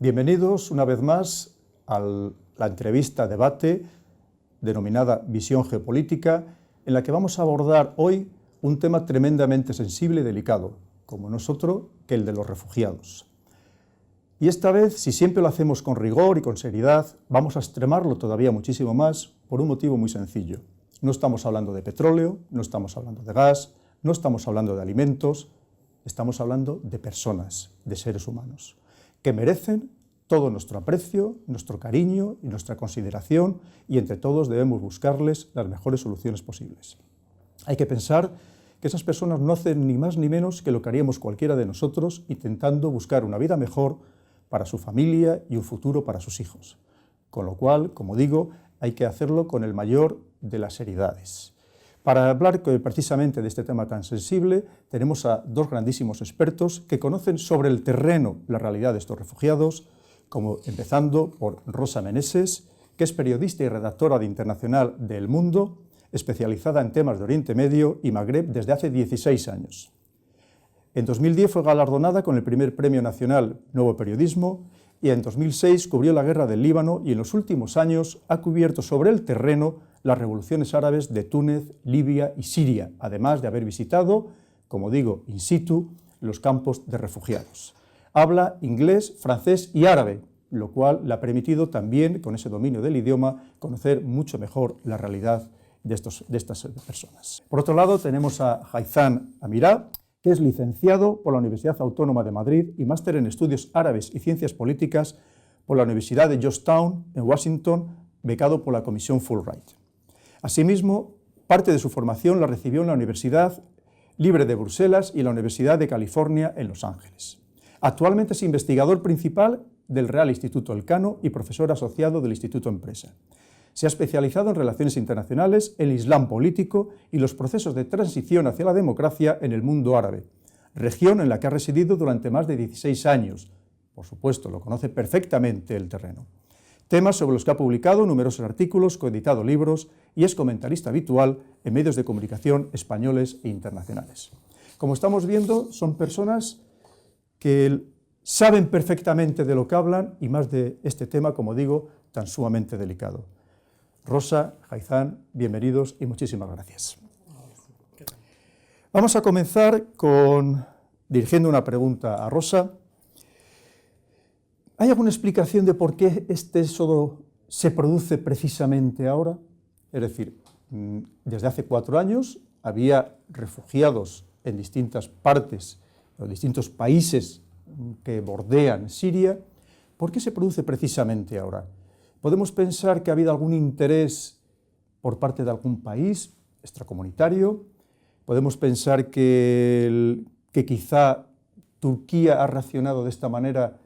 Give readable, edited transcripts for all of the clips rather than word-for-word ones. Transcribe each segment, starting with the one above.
Bienvenidos una vez más a la entrevista debate denominada Visión Geopolítica, en la que vamos a abordar hoy un tema tremendamente sensible y delicado, como no es otro que el de los refugiados. Y esta vez, si siempre lo hacemos con rigor y con seriedad, vamos a extremarlo todavía muchísimo más por un motivo muy sencillo. No estamos hablando de petróleo, no estamos hablando de gas, no estamos hablando de alimentos, estamos hablando de personas, de seres humanos, que merecen todo nuestro aprecio, nuestro cariño y nuestra consideración, y entre todos debemos buscarles las mejores soluciones posibles. Hay que pensar que esas personas no hacen ni más ni menos que lo que haríamos cualquiera de nosotros, intentando buscar una vida mejor para su familia y un futuro para sus hijos. Con lo cual, como digo, hay que hacerlo con el mayor de las seriedades. Para hablar precisamente de este tema tan sensible, tenemos a dos grandísimos expertos que conocen sobre el terreno la realidad de estos refugiados, como empezando por Rosa Meneses, que es periodista y redactora de Internacional de El Mundo, especializada en temas de Oriente Medio y Magreb desde hace 16 años. En 2010 fue galardonada con el primer Premio Nacional Nuevo Periodismo y en 2006 cubrió la guerra del Líbano y en los últimos años ha cubierto sobre el terreno las revoluciones árabes de Túnez, Libia y Siria, además de haber visitado, como digo, in situ, los campos de refugiados. Habla inglés, francés y árabe, lo cual le ha permitido también, con ese dominio del idioma, conocer mucho mejor la realidad de estas personas. Por otro lado, tenemos a Haitham Amirah, que es licenciado por la Universidad Autónoma de Madrid y máster en Estudios Árabes y Ciencias Políticas por la Universidad de Georgetown, en Washington, becado por la Comisión Fulbright. Asimismo, parte de su formación la recibió en la Universidad Libre de Bruselas y la Universidad de California en Los Ángeles. Actualmente es investigador principal del Real Instituto Elcano y profesor asociado del Instituto Empresa. Se ha especializado en relaciones internacionales, el Islam político y los procesos de transición hacia la democracia en el mundo árabe, región en la que ha residido durante más de 16 años. Por supuesto, lo conoce perfectamente el terreno. Temas sobre los que ha publicado numerosos artículos, coeditado libros y es comentarista habitual en medios de comunicación españoles e internacionales. Como estamos viendo, son personas que saben perfectamente de lo que hablan y más de este tema, como digo, tan sumamente delicado. Rosa, Haitham, bienvenidos y muchísimas gracias. Vamos a comenzar dirigiendo una pregunta a Rosa. ¿Hay alguna explicación de por qué este éxodo se produce precisamente ahora? Es decir, desde hace 4 años había refugiados en distintas partes o distintos países que bordean Siria. ¿Por qué se produce precisamente ahora? ¿Podemos pensar que ha habido algún interés por parte de algún país extracomunitario? ¿Podemos pensar que quizá Turquía ha reaccionado de esta manera,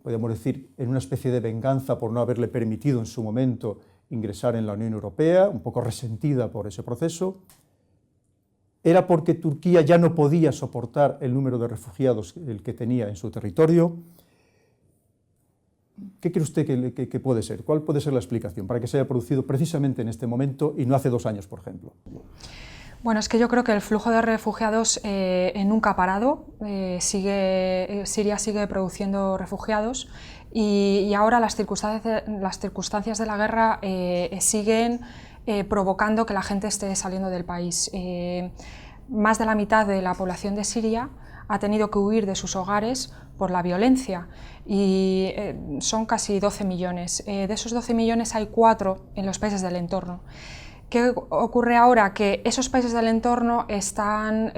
podemos decir, en una especie de venganza por no haberle permitido en su momento ingresar en la Unión Europea, un poco resentida por ese proceso? ¿Era porque Turquía ya no podía soportar el número de refugiados que tenía en su territorio? ¿Qué cree usted que puede ser? ¿Cuál puede ser la explicación para que se haya producido precisamente en este momento y no hace 2 años, por ejemplo? Bueno, es que yo creo que el flujo de refugiados nunca ha parado. Siria sigue produciendo refugiados y ahora las circunstancias de la guerra siguen provocando que la gente esté saliendo del país. Más de la mitad de la población de Siria ha tenido que huir de sus hogares por la violencia y son casi 12 millones. De esos 12 millones hay 4 en los países del entorno. ¿Qué ocurre ahora? Que esos países del entorno están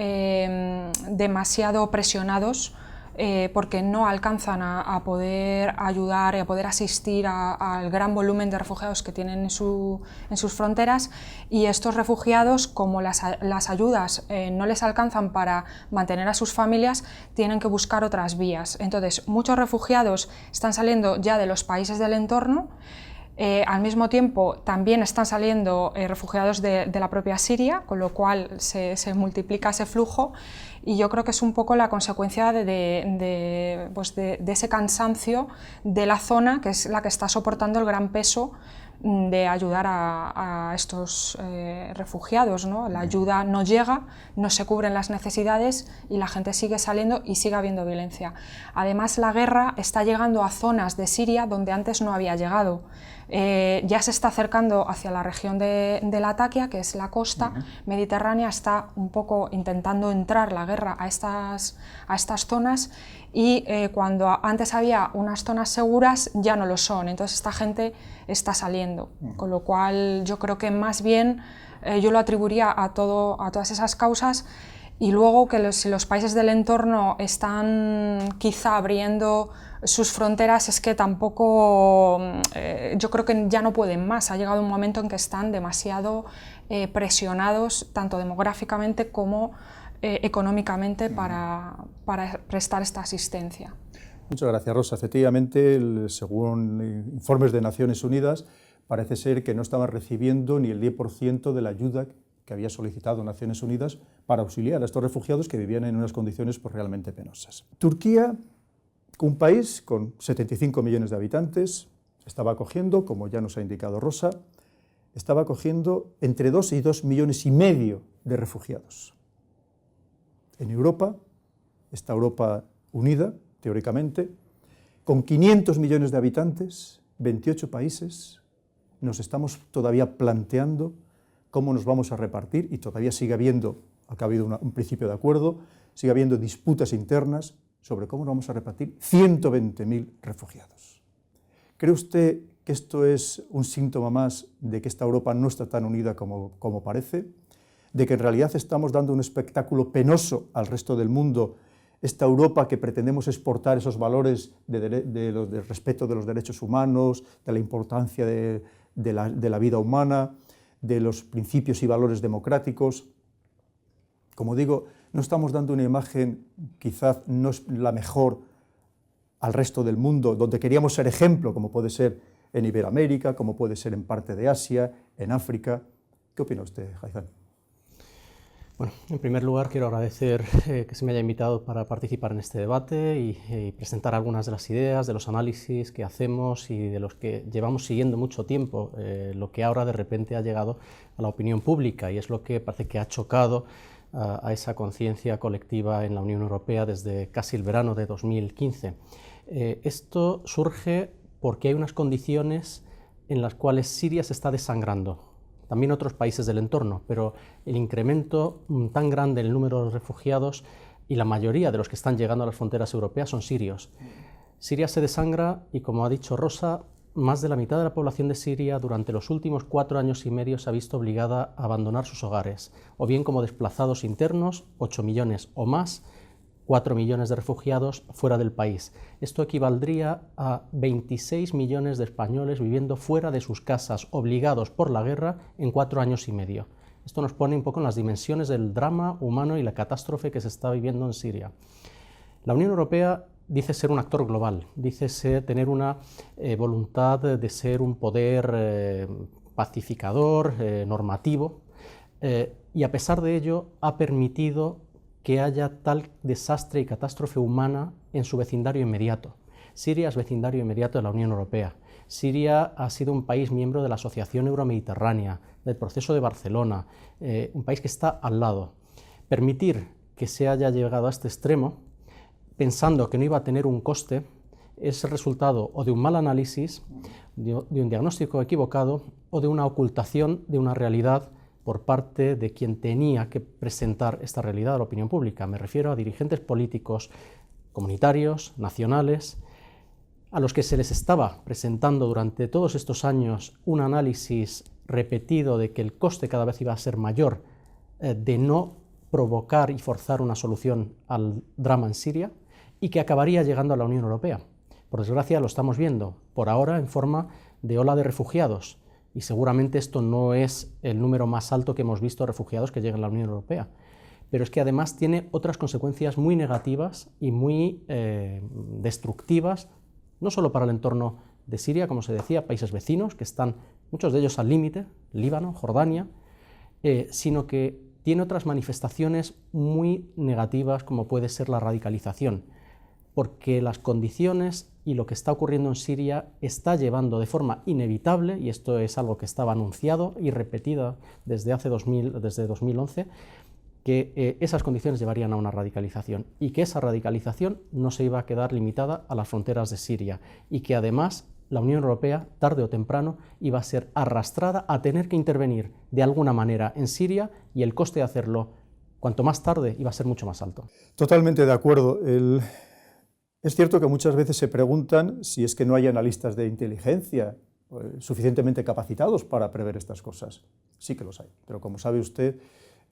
demasiado presionados porque no alcanzan a poder ayudar y a poder asistir al gran volumen de refugiados que tienen en sus fronteras, y estos refugiados, como las ayudas no les alcanzan para mantener a sus familias, tienen que buscar otras vías. Entonces, muchos refugiados están saliendo ya de los países del entorno. Al mismo tiempo también están saliendo refugiados de la propia Siria, con lo cual se multiplica ese flujo, y yo creo que es un poco la consecuencia de ese cansancio de la zona, que es la que está soportando el gran peso de ayudar a estos refugiados, ¿no? La ayuda no llega, no se cubren las necesidades y la gente sigue saliendo y sigue habiendo violencia. Además, la guerra está llegando a zonas de Siria donde antes no había llegado. Ya se está acercando hacia la región de Latakia, que es la costa mediterránea, está un poco intentando entrar la guerra a estas zonas, y cuando antes había unas zonas seguras ya no lo son, entonces esta gente está saliendo, con lo cual yo creo que más bien yo lo atribuiría a todas esas causas. Y luego que si los países del entorno están quizá abriendo sus fronteras, es que tampoco, yo creo que ya no pueden más. Ha llegado un momento en que están demasiado presionados, tanto demográficamente como económicamente, para prestar esta asistencia. Muchas gracias, Rosa. Efectivamente, según informes de Naciones Unidas, parece ser que no estaban recibiendo ni el 10% de la ayuda que había solicitado Naciones Unidas para auxiliar a estos refugiados que vivían en unas condiciones pues, realmente penosas. Turquía, un país con 75 millones de habitantes, estaba acogiendo, como ya nos ha indicado Rosa, estaba acogiendo entre 2 y 2,5 millones de refugiados. En Europa, esta Europa unida, teóricamente, con 500 millones de habitantes, 28 países, nos estamos todavía planteando cómo nos vamos a repartir, y todavía sigue habiendo, acá ha habido un principio de acuerdo, sigue habiendo disputas internas sobre cómo nos vamos a repartir 120.000 refugiados. ¿Cree usted que esto es un síntoma más de que esta Europa no está tan unida como parece? ¿De que en realidad estamos dando un espectáculo penoso al resto del mundo, esta Europa que pretendemos exportar esos valores de respeto de los derechos humanos, de la importancia de la vida humana, de los principios y valores democráticos? Como digo, no estamos dando una imagen, quizás no es la mejor al resto del mundo, donde queríamos ser ejemplo, como puede ser en Iberoamérica, como puede ser en parte de Asia, en África. ¿Qué opina usted, Haitham? Bueno, en primer lugar quiero agradecer que se me haya invitado para participar en este debate y presentar algunas de las ideas, de los análisis que hacemos y de los que llevamos siguiendo mucho tiempo, lo que ahora de repente ha llegado a la opinión pública, y es lo que parece que ha chocado a esa conciencia colectiva en la Unión Europea desde casi el verano de 2015. Esto surge porque hay unas condiciones en las cuales Siria se está desangrando. También otros países del entorno, pero el incremento tan grande en el número de refugiados, y la mayoría de los que están llegando a las fronteras europeas son sirios. Siria se desangra y, como ha dicho Rosa, más de la mitad de la población de Siria durante los últimos 4 años y medio se ha visto obligada a abandonar sus hogares, o bien como desplazados internos, 8 millones o más, 4 millones de refugiados fuera del país. Esto equivaldría a 26 millones de españoles viviendo fuera de sus casas, obligados por la guerra en 4 años y medio. Esto nos pone un poco en las dimensiones del drama humano y la catástrofe que se está viviendo en Siria. La Unión Europea dice ser un actor global, dice tener una voluntad de ser un poder pacificador, normativo, y a pesar de ello ha permitido que haya tal desastre y catástrofe humana en su vecindario inmediato. Siria es vecindario inmediato de la Unión Europea. Siria ha sido un país miembro de la Asociación Euromediterránea, del Proceso de Barcelona, un país que está al lado. Permitir que se haya llegado a este extremo, pensando que no iba a tener un coste, es el resultado o de un mal análisis, de un diagnóstico equivocado, o de una ocultación de una realidad por parte de quien tenía que presentar esta realidad a la opinión pública. Me refiero a dirigentes políticos, comunitarios, nacionales, a los que se les estaba presentando durante todos estos años un análisis repetido de que el coste cada vez iba a ser mayor de no provocar y forzar una solución al drama en Siria, y que acabaría llegando a la Unión Europea. Por desgracia lo estamos viendo, por ahora en forma de ola de refugiados, y seguramente esto no es el número más alto que hemos visto de refugiados que llegan a la Unión Europea, pero es que además tiene otras consecuencias muy negativas y muy destructivas, no solo para el entorno de Siria, como se decía, países vecinos que están, muchos de ellos al límite, Líbano, Jordania, sino que tiene otras manifestaciones muy negativas, como puede ser la radicalización, porque las condiciones y lo que está ocurriendo en Siria está llevando de forma inevitable, y esto es algo que estaba anunciado y repetido desde 2011, que esas condiciones llevarían a una radicalización y que esa radicalización no se iba a quedar limitada a las fronteras de Siria y que además la Unión Europea, tarde o temprano, iba a ser arrastrada a tener que intervenir de alguna manera en Siria y el coste de hacerlo, cuanto más tarde, iba a ser mucho más alto. Totalmente de acuerdo. Es cierto que muchas veces se preguntan si es que no hay analistas de inteligencia suficientemente capacitados para prever estas cosas. Sí que los hay, pero como sabe usted,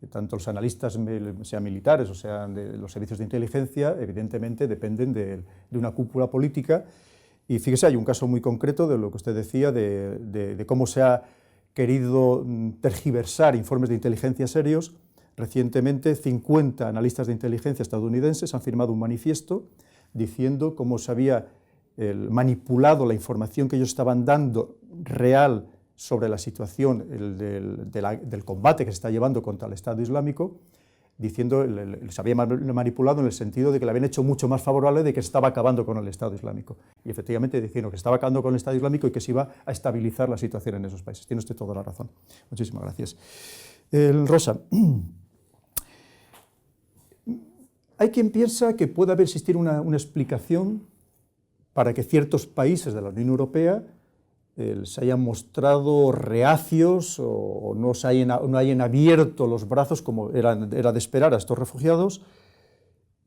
tanto los analistas, sean militares o sean de los servicios de inteligencia, evidentemente dependen de una cúpula política. Y fíjese, hay un caso muy concreto de lo que usted decía, de cómo se ha querido tergiversar informes de inteligencia serios. Recientemente, 50 analistas de inteligencia estadounidenses han firmado un manifiesto diciendo cómo se había manipulado la información que ellos estaban dando real sobre la situación del combate que se está llevando contra el Estado Islámico, diciendo, se había manipulado en el sentido de que le habían hecho mucho más favorable de que se estaba acabando con el Estado Islámico. Y efectivamente diciendo que estaba acabando con el Estado Islámico y que se iba a estabilizar la situación en esos países. Tiene usted toda la razón. Muchísimas gracias. Rosa, hay quien piensa que puede existir una explicación para que ciertos países de la Unión Europea se hayan mostrado reacios o no hayan abierto los brazos como era de esperar a estos refugiados,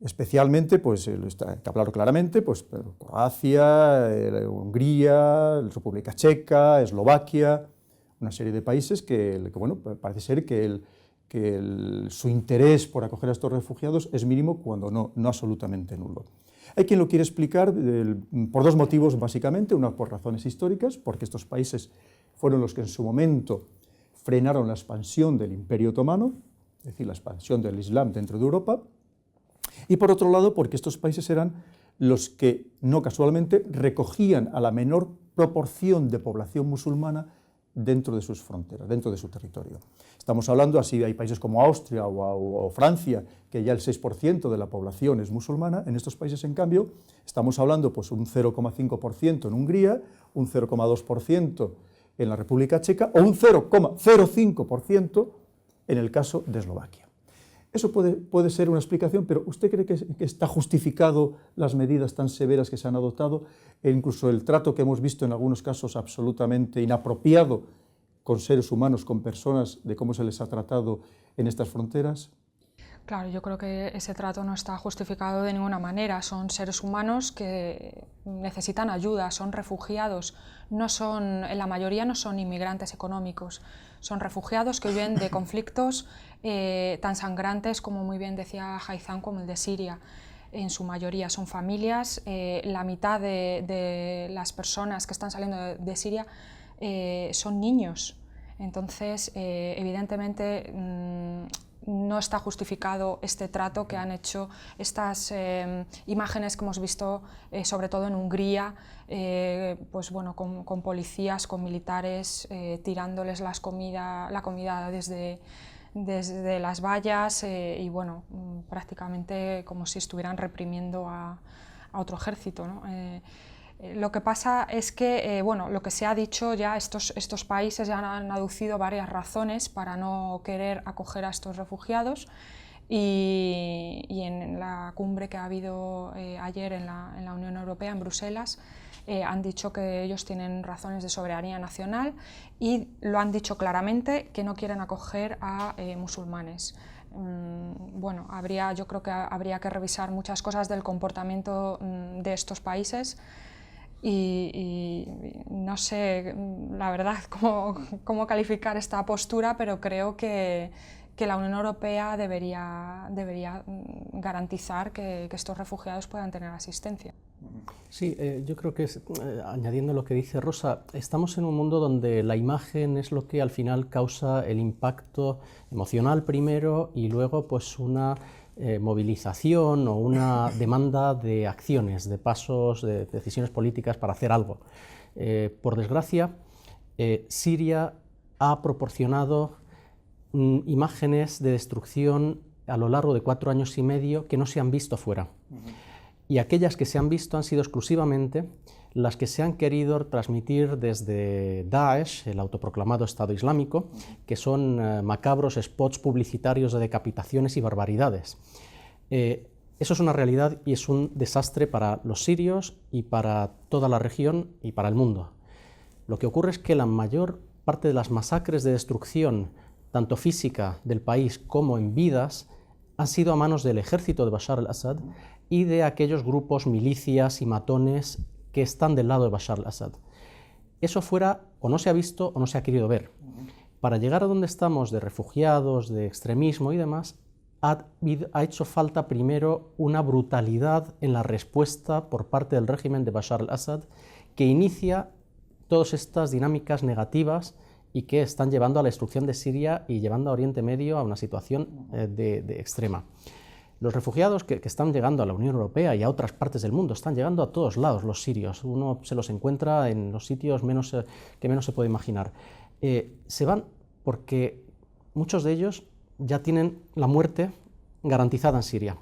especialmente, pues está claro claramente, pues Croacia, Hungría, República Checa, Eslovaquia, una serie de países que bueno, parece ser que su interés por acoger a estos refugiados es mínimo cuando no absolutamente nulo. Hay quien lo quiere explicar por dos motivos básicamente, una por razones históricas, porque estos países fueron los que en su momento frenaron la expansión del Imperio Otomano, es decir, la expansión del Islam dentro de Europa, y por otro lado porque estos países eran los que, no casualmente, recogían a la menor proporción de población musulmana dentro de sus fronteras, dentro de su territorio. Estamos hablando, así hay países como Austria o Francia, que ya el 6% de la población es musulmana. En estos países, en cambio, estamos hablando pues un 0,5% en Hungría, un 0,2% en la República Checa o un 0,05% en el caso de Eslovaquia. Eso puede ser una explicación, pero ¿usted cree que está justificado las medidas tan severas que se han adoptado e incluso el trato que hemos visto en algunos casos absolutamente inapropiado con seres humanos, con personas, de cómo se les ha tratado en estas fronteras? Claro, yo creo que ese trato no está justificado de ninguna manera. Son seres humanos que necesitan ayuda, son refugiados, en la mayoría no son inmigrantes económicos, son refugiados que huyen de conflictos tan sangrantes como muy bien decía Haitham, como el de Siria. En su mayoría son familias, la mitad de las personas que están saliendo de Siria son niños. Entonces, evidentemente, no está justificado este trato que han hecho estas imágenes que hemos visto, sobre todo en Hungría, pues bueno, con policías, con militares, tirándoles la comida desde las vallas y bueno, prácticamente como si estuvieran reprimiendo a otro ejército, ¿no? Lo que pasa es que, bueno, lo que se ha dicho ya, estos países ya han aducido varias razones para no querer acoger a estos refugiados y en la cumbre que ha habido ayer en la Unión Europea, en Bruselas, han dicho que ellos tienen razones de soberanía nacional y lo han dicho claramente, que no quieren acoger a musulmanes. Bueno, yo creo que habría que revisar muchas cosas del comportamiento de estos países. Y no sé, la verdad, cómo calificar esta postura, pero creo que la Unión Europea debería garantizar que estos refugiados puedan tener asistencia. Sí, yo creo que, añadiendo lo que dice Rosa, estamos en un mundo donde la imagen es lo que al final causa el impacto emocional primero y luego pues una movilización o una demanda de acciones, de pasos, de decisiones políticas para hacer algo. Por desgracia, Siria ha proporcionado imágenes de destrucción a lo largo de 4 años y medio que no se han visto fuera. y aquellas que se han visto han sido exclusivamente las que se han querido transmitir desde Daesh, el autoproclamado Estado Islámico, que son macabros spots publicitarios de decapitaciones y barbaridades. Eso es una realidad y es un desastre para los sirios y para toda la región y para el mundo. Lo que ocurre es que la mayor parte de las masacres de destrucción, tanto física del país como en vidas, han sido a manos del ejército de Bashar al-Assad y de aquellos grupos, milicias y matones que están del lado de Bashar al-Assad. Eso fuera o no se ha visto o no se ha querido ver. Para llegar a donde estamos de refugiados, de extremismo y demás, ha hecho falta primero una brutalidad en la respuesta por parte del régimen de Bashar al-Assad que inicia todas estas dinámicas negativas y que están llevando a la destrucción de Siria y llevando a Oriente Medio a una situación de extrema. Los refugiados que están llegando a la Unión Europea y a otras partes del mundo están llegando a todos lados, los sirios. Uno se los encuentra en los sitios que menos se puede imaginar. Se van porque muchos de ellos ya tienen la muerte garantizada en Siria.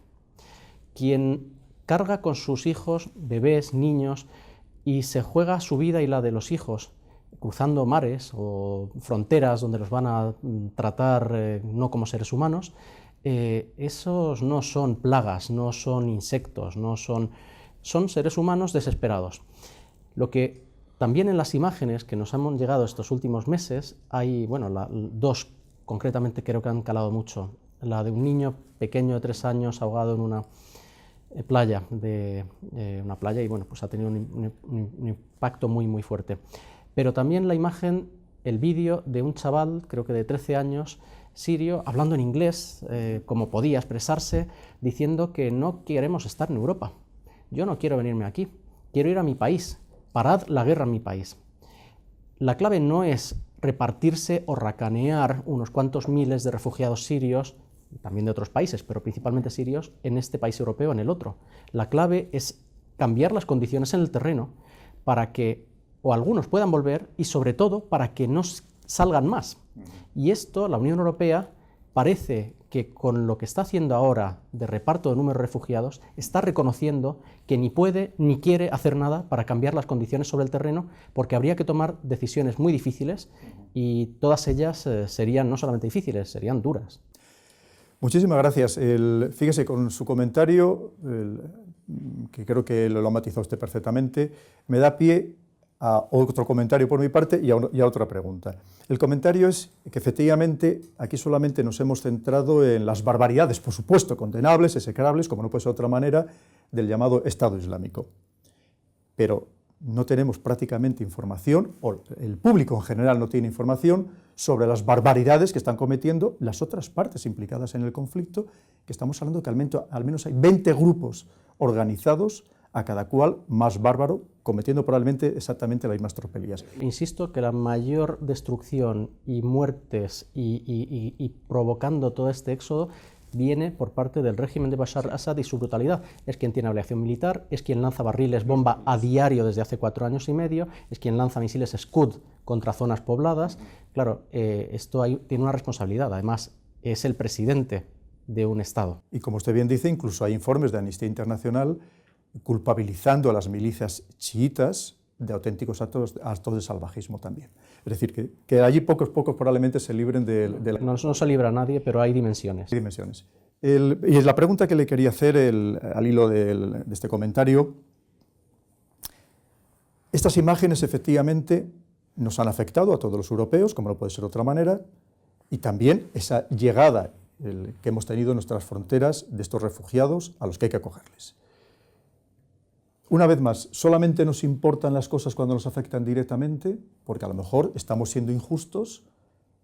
Quien carga con sus hijos, bebés, niños, y se juega su vida y la de los hijos cruzando mares o fronteras donde los van a tratar no como seres humanos, esos no son plagas, no son insectos, son seres humanos desesperados. Lo que también en las imágenes que nos han llegado estos últimos meses, hay, bueno, dos concretamente creo que han calado mucho. La de un niño pequeño de 3 años ahogado en una playa, y bueno, pues ha tenido un impacto muy fuerte. Pero también la imagen, el vídeo de un chaval, creo que de 13 años, sirio, hablando en inglés, como podía expresarse, diciendo que no queremos estar en Europa. Yo no quiero venirme aquí, quiero ir a mi país, parad la guerra en mi país. La clave no es repartirse o racanear unos cuantos miles de refugiados sirios, también de otros países, pero principalmente sirios, en este país europeo, en el otro. La clave es cambiar las condiciones en el terreno para que o algunos puedan volver y sobre todo para que no salgan más. Y esto, la Unión Europea, parece que con lo que está haciendo ahora de reparto de números de refugiados, está reconociendo que ni puede ni quiere hacer nada para cambiar las condiciones sobre el terreno, porque habría que tomar decisiones muy difíciles y todas ellas serían no solamente difíciles, serían duras. Muchísimas gracias. Fíjese, con su comentario, que creo que lo ha matizado usted perfectamente, me da pie a otro comentario por mi parte y a otra pregunta. El comentario es que efectivamente aquí solamente nos hemos centrado en las barbaridades, por supuesto, condenables, execrables, como no puede ser de otra manera, del llamado Estado Islámico. Pero no tenemos prácticamente información, o el público en general no tiene información, sobre las barbaridades que están cometiendo las otras partes implicadas en el conflicto, que estamos hablando que al menos hay 20 grupos organizados, a cada cual más bárbaro, cometiendo probablemente exactamente las mismas tropelías. Insisto que la mayor destrucción y muertes y provocando todo este éxodo viene por parte del régimen de Bashar al-Assad y su brutalidad. Es quien tiene aviación militar, es quien lanza barriles bomba a diario desde hace 4 años y medio, es quien lanza misiles Scud contra zonas pobladas. Claro, esto tiene una responsabilidad, además es el presidente de un Estado. Y como usted bien dice, incluso hay informes de Amnistía Internacional culpabilizando a las milicias chiitas de auténticos actos de salvajismo también. Es decir, que allí pocos probablemente se libren de la... No se libra a nadie, pero hay dimensiones. Hay dimensiones. Y es la pregunta que le quería hacer al hilo de este comentario. Estas imágenes efectivamente nos han afectado a todos los europeos, como no puede ser de otra manera, y también esa llegada que hemos tenido en nuestras fronteras de estos refugiados a los que hay que acogerles. Una vez más, solamente nos importan las cosas cuando nos afectan directamente, porque a lo mejor estamos siendo injustos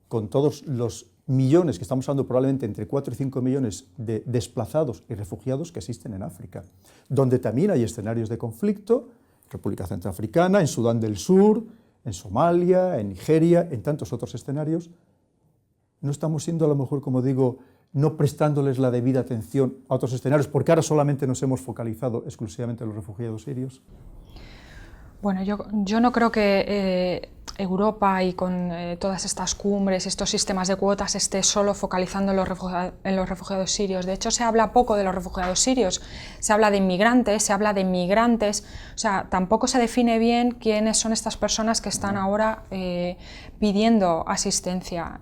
con todos los millones, que estamos hablando probablemente entre 4 y 5 millones de desplazados y refugiados que existen en África, donde también hay escenarios de conflicto, República Centroafricana, en Sudán del Sur, en Somalia, en Nigeria, en tantos otros escenarios. No estamos siendo a lo mejor, como digo, no prestándoles la debida atención a otros escenarios, porque ahora solamente nos hemos focalizado exclusivamente en los refugiados sirios. Bueno, yo no creo que Europa y con todas estas cumbres, estos sistemas de cuotas, esté solo focalizando en los refugiados sirios. De hecho, se habla poco de los refugiados sirios, se habla de inmigrantes, se habla de migrantes, o sea, tampoco se define bien quiénes son estas personas que están ahora pidiendo asistencia.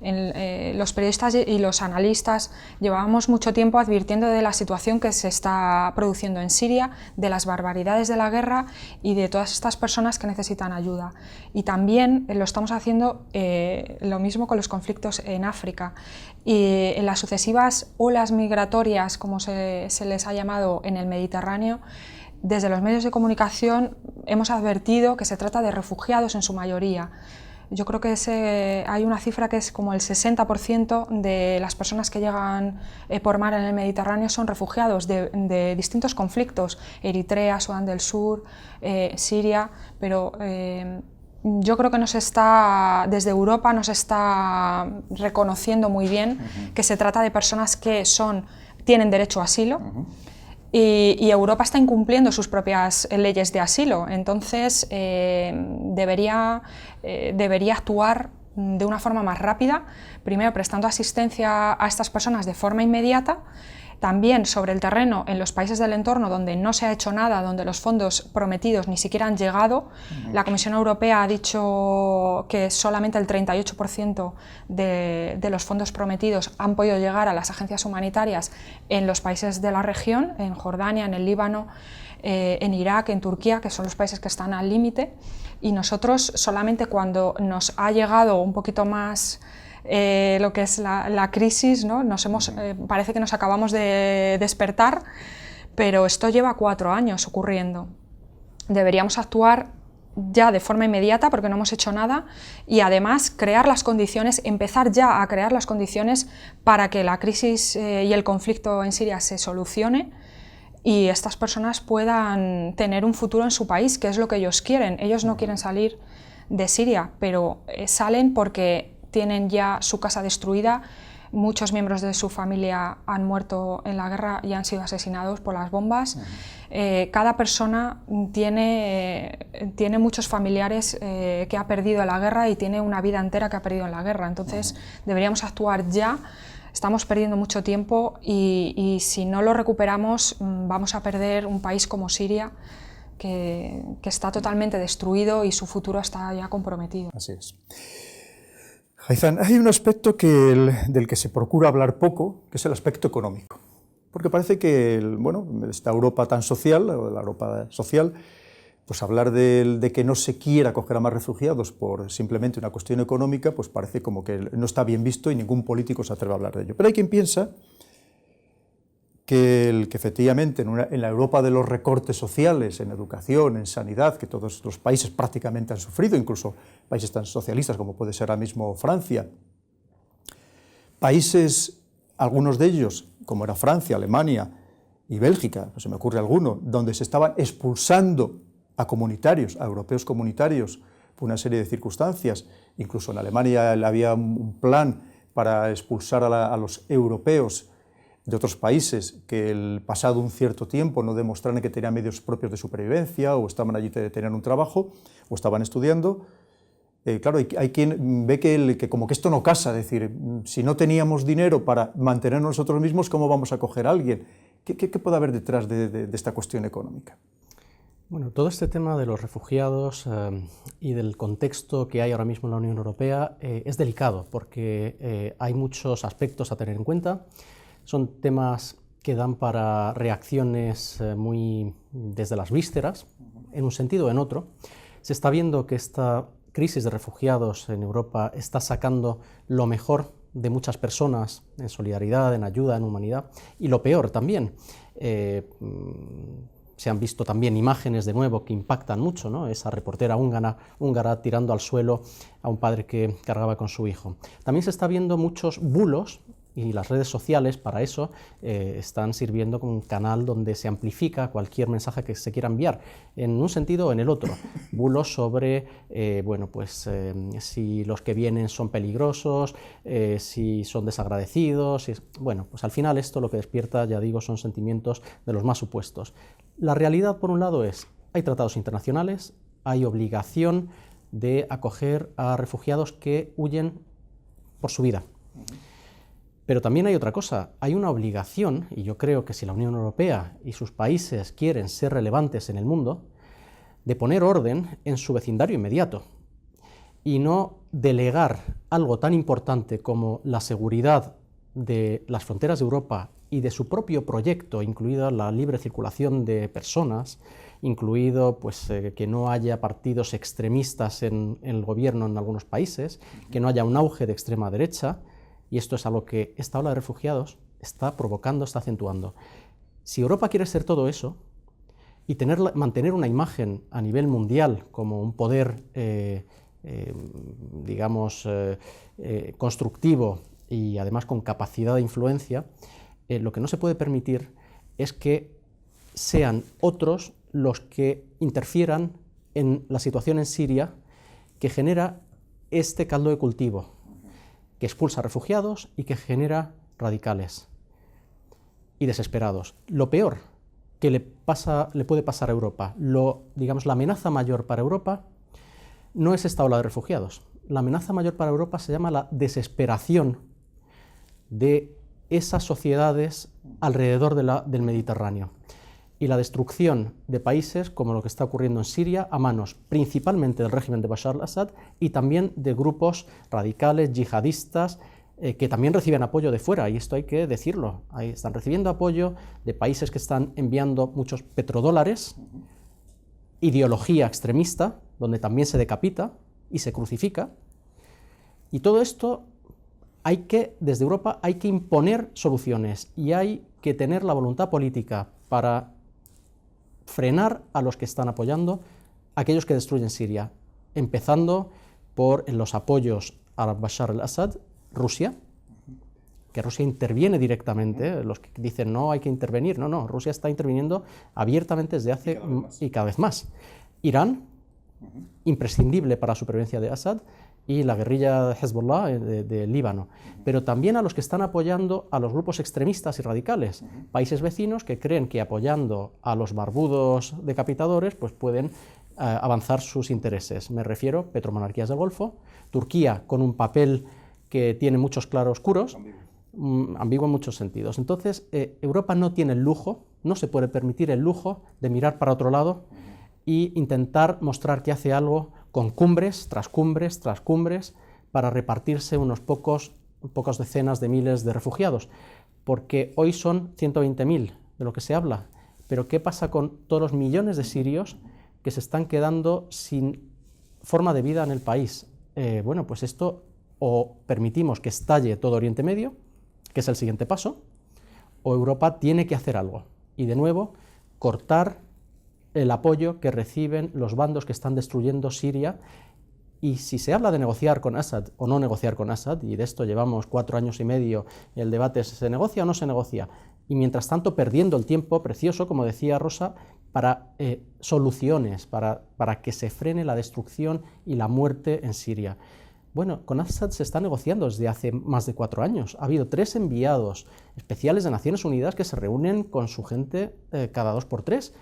Los periodistas y los analistas llevábamos mucho tiempo advirtiendo de la situación que se está produciendo en Siria, de las barbaridades de la guerra y de todas estas personas que necesitan ayuda. Y también lo estamos haciendo lo mismo con los conflictos en África. Y en las sucesivas olas migratorias, como se les ha llamado en el Mediterráneo, desde los medios de comunicación hemos advertido que se trata de refugiados en su mayoría. Yo creo que hay una cifra que es como el 60% de las personas que llegan por mar en el Mediterráneo son refugiados de distintos conflictos, Eritrea, Sudán del Sur, Siria, pero yo creo que desde Europa nos está reconociendo muy bien que se trata de personas que tienen derecho a asilo. Y Europa está incumpliendo sus propias leyes de asilo, entonces debería actuar de una forma más rápida, primero prestando asistencia a estas personas de forma inmediata, también sobre el terreno en los países del entorno donde no se ha hecho nada, donde los fondos prometidos ni siquiera han llegado. La Comisión Europea ha dicho que solamente el 38% de los fondos prometidos han podido llegar a las agencias humanitarias en los países de la región, en Jordania, en el Líbano, en Irak, en Turquía, que son los países que están al límite, y nosotros solamente cuando nos ha llegado un poquito más lo que es la crisis, ¿no? Parece que nos acabamos de despertar, pero esto lleva 4 años ocurriendo. Deberíamos actuar ya de forma inmediata porque no hemos hecho nada y además empezar ya a crear las condiciones para que la crisis y el conflicto en Siria se solucione y estas personas puedan tener un futuro en su país, que es lo que ellos quieren. Ellos no quieren salir de Siria, pero salen porque tienen ya su casa destruida, muchos miembros de su familia han muerto en la guerra y han sido asesinados por las bombas. Cada persona tiene muchos familiares que ha perdido en la guerra y tiene una vida entera que ha perdido en la guerra, entonces deberíamos actuar ya. Estamos perdiendo mucho tiempo y si no lo recuperamos vamos a perder un país como Siria que está totalmente destruido y su futuro está ya comprometido. Así es. Haitham, hay un aspecto del que se procura hablar poco, que es el aspecto económico. Porque parece que esta Europa tan social, o la Europa social, pues hablar de que no se quiera acoger a más refugiados por simplemente una cuestión económica, pues parece como que no está bien visto y ningún político se atreve a hablar de ello. Pero hay quien piensa que efectivamente en la Europa de los recortes sociales, en educación, en sanidad, que todos los países prácticamente han sufrido, incluso países tan socialistas como puede ser ahora mismo Francia, países, algunos de ellos, como era Francia, Alemania y Bélgica, pues se me ocurre alguno, donde se estaban expulsando a comunitarios, a europeos comunitarios, por una serie de circunstancias. Incluso en Alemania había un plan para expulsar a los europeos de otros países que el pasado un cierto tiempo no demostraran que tenían medios propios de supervivencia o estaban allí, tenían un trabajo o estaban estudiando. Claro, hay quien ve que como que esto no casa, es decir, si no teníamos dinero para mantenernos nosotros mismos, ¿cómo vamos a acoger a alguien? ¿Qué puede haber detrás de esta cuestión económica? Bueno, todo este tema de los refugiados y del contexto que hay ahora mismo en la Unión Europea es delicado porque hay muchos aspectos a tener en cuenta. Son temas que dan para reacciones muy desde las vísceras, en un sentido o en otro. Se está viendo que esta crisis de refugiados en Europa está sacando lo mejor de muchas personas en solidaridad, en ayuda, en humanidad, y lo peor también. Se han visto también imágenes de nuevo que impactan mucho, ¿no? Esa reportera húngara tirando al suelo a un padre que cargaba con su hijo. También se está viendo muchos bulos, y las redes sociales para eso están sirviendo como un canal donde se amplifica cualquier mensaje que se quiera enviar, en un sentido o en el otro. Bulos sobre, si los que vienen son peligrosos, si son desagradecidos, pues al final esto lo que despierta, ya digo, son sentimientos de los más opuestos. La realidad, por un lado, hay tratados internacionales, hay obligación de acoger a refugiados que huyen por su vida. Pero también hay otra cosa, hay una obligación, y yo creo que si la Unión Europea y sus países quieren ser relevantes en el mundo, de poner orden en su vecindario inmediato y no delegar algo tan importante como la seguridad de las fronteras de Europa y de su propio proyecto, incluida la libre circulación de personas, incluido pues, que no haya partidos extremistas en el gobierno en algunos países, que no haya un auge de extrema derecha, y esto es algo que esta ola de refugiados está provocando, está acentuando. Si Europa quiere ser todo eso y mantener una imagen a nivel mundial como un poder, constructivo y además con capacidad de influencia, lo que no se puede permitir es que sean otros los que interfieran en la situación en Siria que genera este caldo de cultivo, que expulsa refugiados y que genera radicales y desesperados. Lo peor que le puede pasar a Europa, la amenaza mayor para Europa no es esta ola de refugiados. La amenaza mayor para Europa se llama la desesperación de esas sociedades alrededor del Mediterráneo y la destrucción de países como lo que está ocurriendo en Siria a manos principalmente del régimen de Bashar al-Assad y también de grupos radicales, yihadistas, que también reciben apoyo de fuera, y esto hay que decirlo. Ahí están recibiendo apoyo de países que están enviando muchos petrodólares, ideología extremista, donde también se decapita y se crucifica, y todo esto desde Europa hay que imponer soluciones y hay que tener la voluntad política para frenar a los que están apoyando a aquellos que destruyen Siria, empezando por los apoyos a Bashar al-Assad, Rusia, que Rusia interviene directamente, los que dicen no hay que intervenir, no, Rusia está interviniendo abiertamente desde hace y cada vez más. Irán, imprescindible para la supervivencia de Assad, y la guerrilla de Hezbollah de Líbano, pero también a los que están apoyando a los grupos extremistas y radicales, países vecinos que creen que apoyando a los barbudos decapitadores pues pueden avanzar sus intereses. Me refiero a petromonarquías del Golfo, Turquía con un papel que tiene muchos claroscuros, ambiguo en muchos sentidos. Entonces, Europa no tiene el lujo, no se puede permitir el lujo de mirar para otro lado e intentar mostrar que hace algo con cumbres tras cumbres tras cumbres para repartirse pocas decenas de miles de refugiados, porque hoy son 120.000 de lo que se habla, pero ¿qué pasa con todos los millones de sirios que se están quedando sin forma de vida en el país? Bueno, pues esto o permitimos que estalle todo Oriente Medio, que es el siguiente paso, o Europa tiene que hacer algo y de nuevo cortar el apoyo que reciben los bandos que están destruyendo Siria. Y si se habla de negociar con Assad o no negociar con Assad, y de esto llevamos 4 años y medio, el debate es ¿se negocia o no se negocia? Y mientras tanto perdiendo el tiempo precioso, como decía Rosa, para soluciones, para que se frene la destrucción y la muerte en Siria. Bueno, con Assad se está negociando desde hace más de 4 años. Ha habido 3 enviados especiales de Naciones Unidas que se reúnen con su gente cada 2 por 3.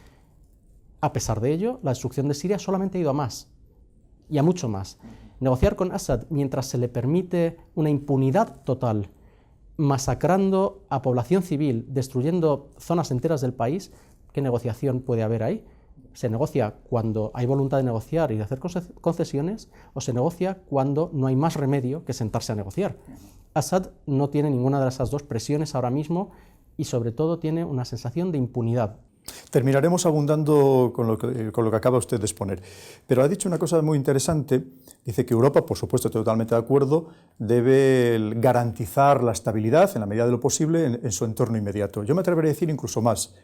A pesar de ello, la destrucción de Siria solamente ha ido a más, y a mucho más. Negociar con Assad mientras se le permite una impunidad total, masacrando a población civil, destruyendo zonas enteras del país, ¿qué negociación puede haber ahí? ¿Se negocia cuando hay voluntad de negociar y de hacer concesiones, o se negocia cuando no hay más remedio que sentarse a negociar? Assad no tiene ninguna de esas dos presiones ahora mismo y sobre todo tiene una sensación de impunidad. Terminaremos abundando con lo que acaba usted de exponer, pero ha dicho una cosa muy interesante. Dice que Europa, por supuesto, estoy totalmente de acuerdo, debe garantizar la estabilidad en la medida de lo posible en su entorno inmediato. Yo me atrevería a decir incluso más,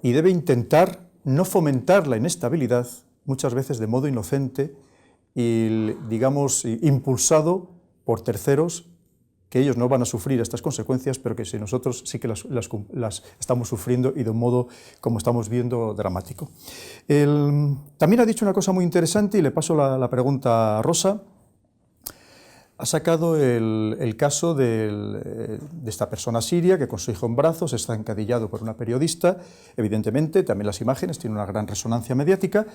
y debe intentar no fomentar la inestabilidad, muchas veces de modo inocente y, digamos, impulsado por terceros, que ellos no van a sufrir estas consecuencias, pero que si nosotros sí que las estamos sufriendo y de un modo, como estamos viendo, dramático. También ha dicho una cosa muy interesante y le paso la pregunta a Rosa. Ha sacado el caso de esta persona siria que con su hijo en brazos está encadillado por una periodista. Evidentemente, también las imágenes tienen una gran resonancia mediática.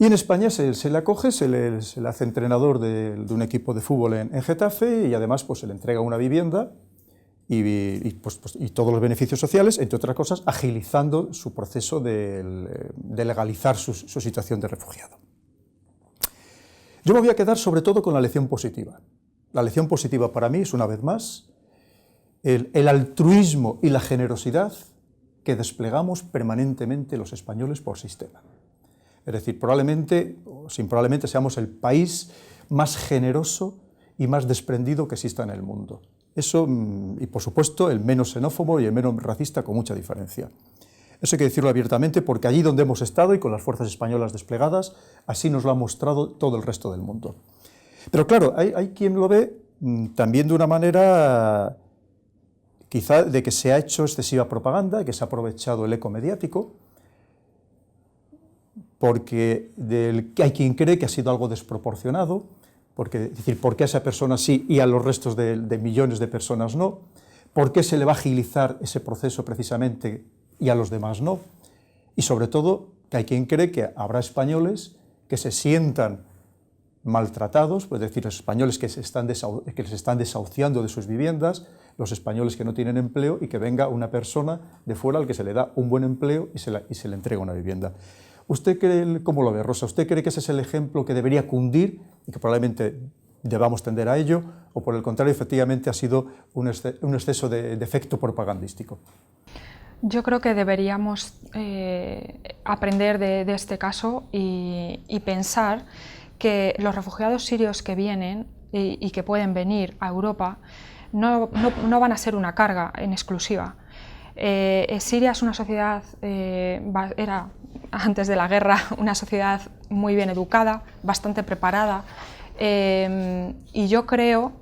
Y en España se le acoge, se le hace entrenador de un equipo de fútbol en Getafe y además pues, se le entrega una vivienda y todos los beneficios sociales, entre otras cosas, agilizando su proceso de legalizar su situación de refugiado. Yo me voy a quedar sobre todo con la lección positiva. La lección positiva para mí es, una vez más, el altruismo y la generosidad que desplegamos permanentemente los españoles por sistema. Es decir, probablemente seamos el país más generoso y más desprendido que exista en el mundo. Eso, y por supuesto, el menos xenófobo y el menos racista, con mucha diferencia. Eso hay que decirlo abiertamente, porque allí donde hemos estado y con las fuerzas españolas desplegadas, así nos lo ha mostrado todo el resto del mundo. Pero claro, hay quien lo ve también de una manera, quizá, de que se ha hecho excesiva propaganda, que se ha aprovechado el eco mediático, porque hay quien cree que ha sido algo desproporcionado, es decir, ¿por qué a esa persona sí y a los restos de millones de personas no? ¿Por qué se le va a agilizar ese proceso precisamente y a los demás no? Y sobre todo, que hay quien cree que habrá españoles que se sientan maltratados, es decir, los españoles que se están desahuciando de sus viviendas, los españoles que no tienen empleo y que venga una persona de fuera al que se le da un buen empleo y se le entrega una vivienda. ¿Usted cree, cómo lo ve, Rosa? ¿Usted cree que ese es el ejemplo que debería cundir y que probablemente debamos tender a ello? ¿O por el contrario, efectivamente, ha sido un exceso de efecto propagandístico? Yo creo que deberíamos aprender de este caso y pensar que los refugiados sirios que vienen y que pueden venir a Europa no van a ser una carga en exclusiva. Siria es una sociedad, era antes de la guerra una sociedad muy bien educada, bastante preparada, y yo creo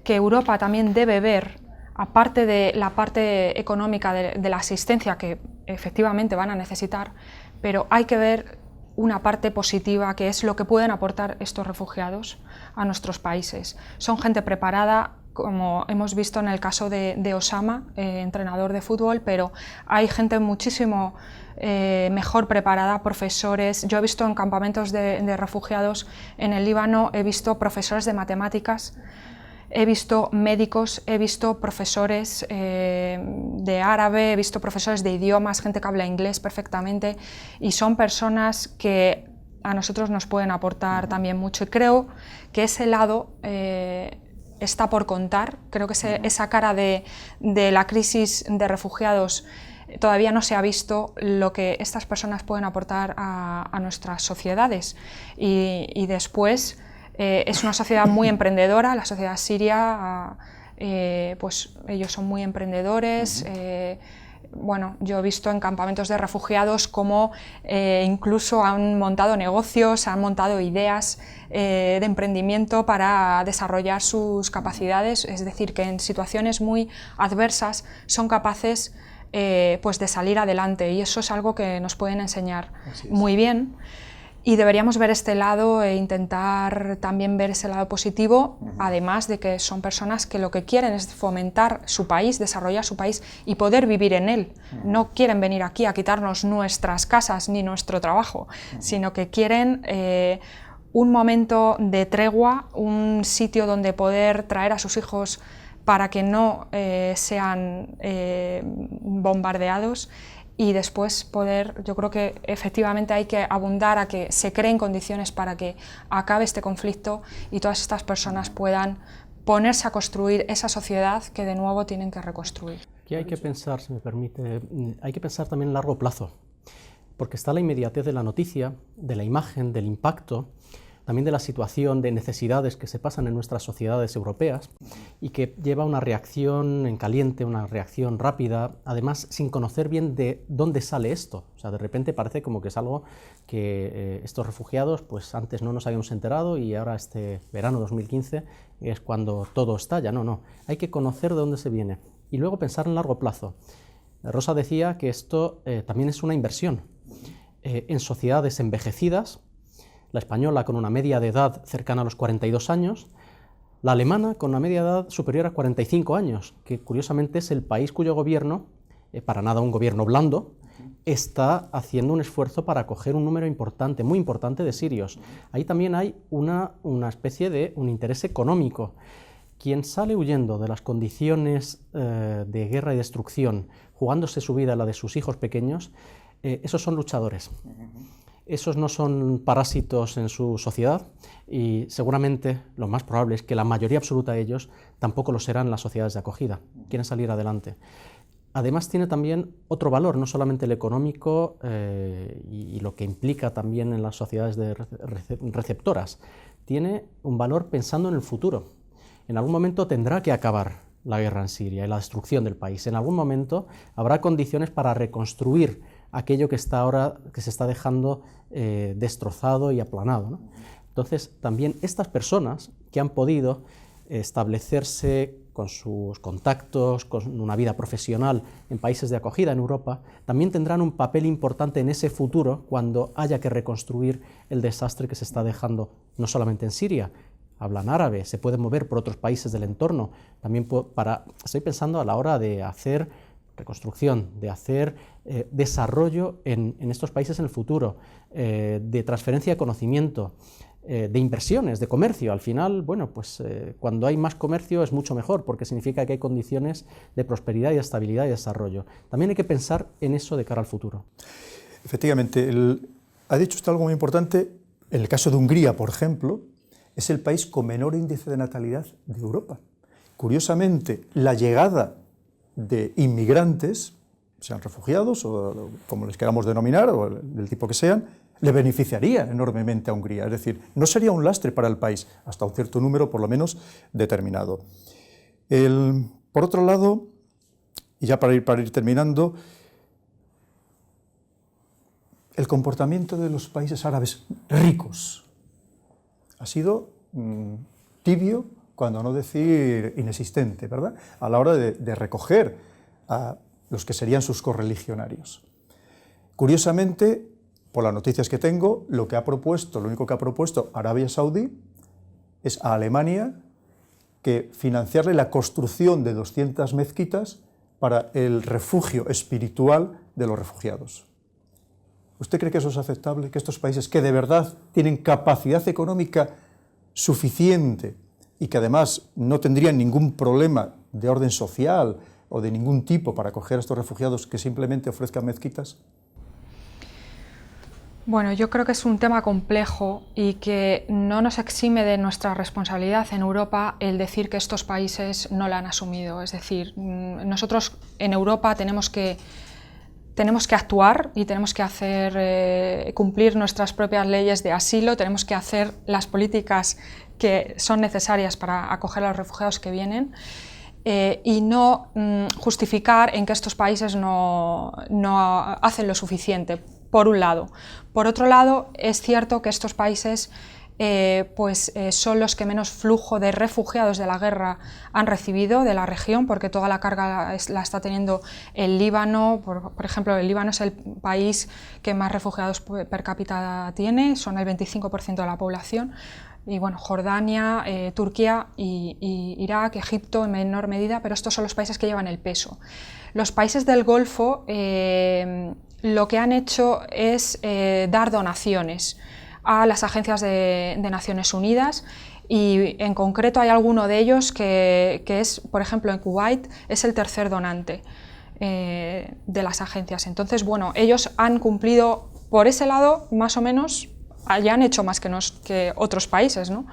que Europa también debe ver, aparte de la parte económica de la asistencia que efectivamente van a necesitar, pero hay que ver una parte positiva, que es lo que pueden aportar estos refugiados a nuestros países. Son gente preparada, como hemos visto en el caso de Osama, entrenador de fútbol, pero hay gente muchísimo mejor preparada, profesores. Yo he visto en campamentos de refugiados en el Líbano, he visto profesores de matemáticas, he visto médicos, he visto profesores de árabe, he visto profesores de idiomas, gente que habla inglés perfectamente, y son personas que a nosotros nos pueden aportar también mucho. Y creo que ese lado está por contar. Creo que esa cara de la crisis de refugiados todavía no se ha visto lo que estas personas pueden aportar a nuestras sociedades. Y después es una sociedad muy emprendedora, la sociedad siria, pues ellos son muy emprendedores. Bueno, yo he visto en campamentos de refugiados cómo incluso han montado negocios, han montado ideas de emprendimiento para desarrollar sus capacidades, es decir, que en situaciones muy adversas son capaces pues de salir adelante, y eso es algo que nos pueden enseñar muy bien. Y deberíamos ver este lado e intentar también ver ese lado positivo, además de que son personas que lo que quieren es fomentar su país, desarrollar su país y poder vivir en él. No quieren venir aquí a quitarnos nuestras casas ni nuestro trabajo, sino que quieren un momento de tregua, un sitio donde poder traer a sus hijos para que no sean bombardeados, y después poder, yo creo que efectivamente hay que abundar a que se creen condiciones para que acabe este conflicto y todas estas personas puedan ponerse a construir esa sociedad que de nuevo tienen que reconstruir. Aquí hay que pensar, si me permite, hay que pensar también en largo plazo, porque está la inmediatez de la noticia, de la imagen, del impacto, también de la situación de necesidades que se pasan en nuestras sociedades europeas y que lleva una reacción en caliente, una reacción rápida, además sin conocer bien de dónde sale esto. O sea, de repente parece como que es algo que estos refugiados, pues antes no nos habíamos enterado y ahora este verano 2015 es cuando todo estalla. No, hay que conocer de dónde se viene y luego pensar en largo plazo. Rosa decía que esto también es una inversión en sociedades envejecidas, la española con una media de edad cercana a los 42 años, la alemana con una media de edad superior a 45 años, que curiosamente es el país cuyo gobierno, para nada un gobierno blando, está haciendo un esfuerzo para acoger un número importante, muy importante de sirios. Ahí también hay una especie de un interés económico. Quien sale huyendo de las condiciones de guerra y destrucción, jugándose su vida a la de sus hijos pequeños, esos son luchadores. Esos no son parásitos en su sociedad y seguramente lo más probable es que la mayoría absoluta de ellos tampoco lo serán en las sociedades de acogida. Quieren salir adelante. Además tiene también otro valor, no solamente el económico y lo que implica también en las sociedades receptoras. Tiene un valor pensando en el futuro. En algún momento tendrá que acabar la guerra en Siria y la destrucción del país. En algún momento habrá condiciones para reconstruir aquello que se está dejando destrozado y aplanado, ¿no? Entonces, también estas personas que han podido establecerse con sus contactos, con una vida profesional en países de acogida en Europa, también tendrán un papel importante en ese futuro cuando haya que reconstruir el desastre que se está dejando no solamente en Siria. Hablan árabe, se pueden mover por otros países del entorno. También estoy pensando a la hora de hacer reconstrucción, de hacer desarrollo en estos países en el futuro, de transferencia de conocimiento, de inversiones, de comercio. Al final, bueno, pues cuando hay más comercio es mucho mejor, porque significa que hay condiciones de prosperidad y estabilidad y desarrollo. También hay que pensar en eso de cara al futuro. Efectivamente, ha dicho usted algo muy importante. En el caso de Hungría, por ejemplo, es el país con menor índice de natalidad de Europa. Curiosamente, la llegada de inmigrantes, sean refugiados o como les queramos denominar, o del tipo que sean, le beneficiaría enormemente a Hungría. Es decir, no sería un lastre para el país, hasta un cierto número, por lo menos, determinado. Por otro lado, y ya para ir terminando, el comportamiento de los países árabes ricos ha sido tibio, cuando no decir inexistente, ¿verdad?, a la hora de recoger a los que serían sus correligionarios. Curiosamente, por las noticias que tengo, lo único que ha propuesto Arabia Saudí es a Alemania que financiarle la construcción de 200 mezquitas para el refugio espiritual de los refugiados. ¿Usted cree que eso es aceptable? Que estos países que de verdad tienen capacidad económica suficiente y que además no tendrían ningún problema de orden social o de ningún tipo para acoger a estos refugiados, que simplemente ofrezcan mezquitas? Bueno, yo creo que es un tema complejo y que no nos exime de nuestra responsabilidad en Europa el decir que estos países no la han asumido. Es decir, nosotros en Europa tenemos que actuar y tenemos que hacer cumplir nuestras propias leyes de asilo, tenemos que hacer las políticas que son necesarias para acoger a los refugiados que vienen y no justificar en que estos países no hacen lo suficiente, por un lado. Por otro lado, es cierto que estos países son los que menos flujo de refugiados de la guerra han recibido de la región, porque toda la carga la está teniendo el Líbano. Por ejemplo, el Líbano es el país que más refugiados per cápita tiene, son el 25% de la población. Y bueno, Jordania, Turquía y Irak, Egipto en menor medida, pero estos son los países que llevan el peso. Los países del Golfo lo que han hecho es dar donaciones a las agencias de Naciones Unidas, y en concreto hay alguno de ellos que es, por ejemplo, en Kuwait, es el tercer donante de las agencias. Entonces, bueno, ellos han cumplido por ese lado, más o menos, ya han hecho más que otros países, ¿no?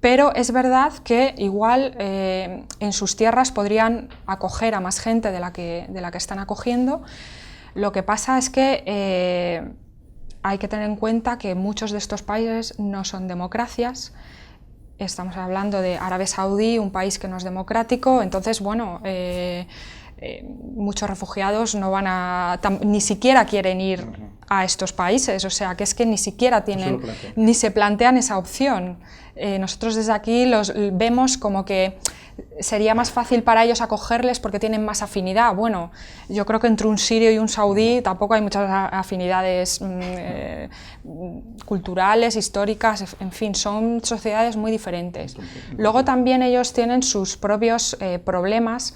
Pero es verdad que igual en sus tierras podrían acoger a más gente de la que están acogiendo. Lo que pasa es que hay que tener en cuenta que muchos de estos países no son democracias. Estamos hablando de Arabia Saudí, un país que no es democrático. Entonces, bueno, muchos refugiados ni siquiera quieren ir a estos países, o sea, que es que ni siquiera ni se plantean esa opción. Nosotros desde aquí los vemos como que sería más fácil para ellos acogerles porque tienen más afinidad. Bueno, yo creo que entre un sirio y un saudí tampoco hay muchas afinidades culturales, históricas, en fin, son sociedades muy diferentes. Luego también ellos tienen sus propios problemas